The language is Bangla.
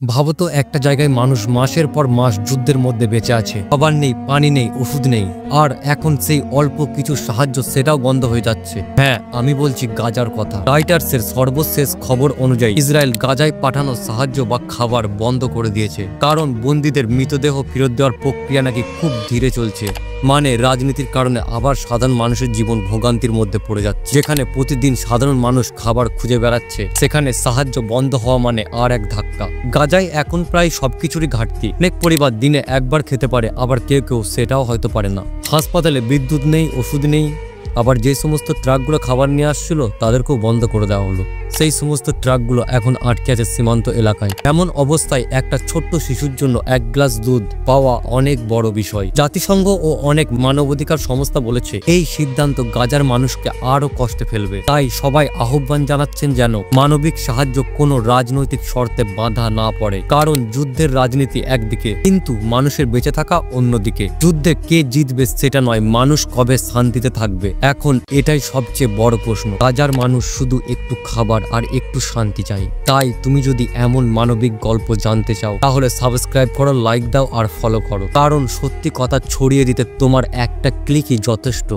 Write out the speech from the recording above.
ভাবো তো একটা জায়গায় মানুষ মাসের পর মাস যুদ্ধের মধ্যে বেঁচে আছে, খাবার নেই, পানি নেই, ওষুধ নেই, আর এখন সেই অল্প কিছু সাহায্য সেটাও বন্ধ হয়ে যাচ্ছে। হ্যাঁ, আমি বলছি গাজার কথা। রাইটার্সের সর্বশেষ খবর অনুযায়ী ইসরায়েল গাজায় পাঠানো সাহায্য বা খাবার বন্ধ করে দিয়েছে, কারণ বন্দীদের মৃতদেহ ফেরত দেওয়ার প্রক্রিয়া নাকি খুব ধীরে চলছে। মানে রাজনীতির কারণে আবার সাধারণ মানুষের জীবন ভোগান্তির মধ্যে পড়ে যাচ্ছে। যেখানে প্রতিদিন সাধারণ মানুষ খাবার খুঁজে বেড়াচ্ছে, সেখানে সাহায্য বন্ধ হওয়া মানে আর এক ধাক্কা। গাজায় এখন প্রায় সবকিছুরই ঘাটতি। অনেক পরিবার দিনে একবার খেতে পারে, আবার কেউ কেউ সেটাও হয়তো পারে না। হাসপাতালে বিদ্যুৎ নেই, ওষুধ নেই, আবার যে সমস্ত ট্রাকগুলো খাবার নিয়ে আসছিল তাদেরকেও বন্ধ করে দেওয়া হলো। সেই সমস্ত ট্রাকগুলো এখন আটকে আছে সীমান্ত এলাকায়। এমন অবস্থায় একটা ছোট্ট শিশুর জন্য এক গ্লাস দুধ পাওয়া অনেক বড় বিষয়। জাতিসংঘ ও অনেক মানবাধিকার সংস্থা বলেছে এই সিদ্ধান্ত গাজার মানুষকে আরো কষ্টে ফেলবে। তাই সবাই আহ্বান জানাচ্ছেন যেন মানবিক সাহায্য কোনো রাজনৈতিক শর্তে বাঁধা না পড়ে, কারণ যুদ্ধের রাজনীতি একদিকে, কিন্তু মানুষের বেঁচে থাকা অন্যদিকে। যুদ্ধে কে জিতবে সেটা নয়, মানুষ কবে শান্তিতে থাকবে, এখন এটাই সবচেয়ে বড় প্রশ্ন। গাজার মানুষ শুধু একটু খাবার আর একটু শান্তি চাই। তাই তুমি যদি এমন মানবিক গল্প জানতে চাও তাহলে সাবস্ক্রাইব করো, লাইক দাও আর ফলো করো, কারণ সত্যি কথা ছড়িয়ে দিতে তোমার একটা ক্লিকই যথেষ্ট।